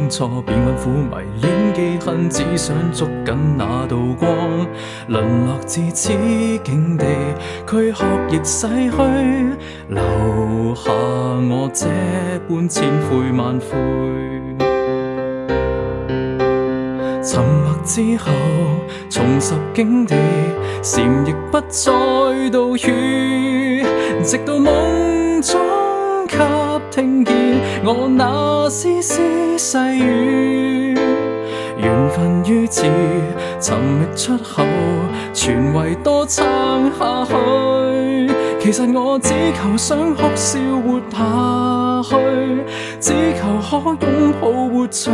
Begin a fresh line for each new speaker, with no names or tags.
當初便困苦迷戀記恨，只想捉緊那道光。淪落至此境地，軀殼亦逝去，留下我這般千悔萬悔。沉默之後，重拾境地，禪亦不再道歉，直到夢中給聽見我那絲絲細語。緣分於此，尋覓出口，全為多撐下去。其實我只求想哭笑活下去，只求可擁抱活着。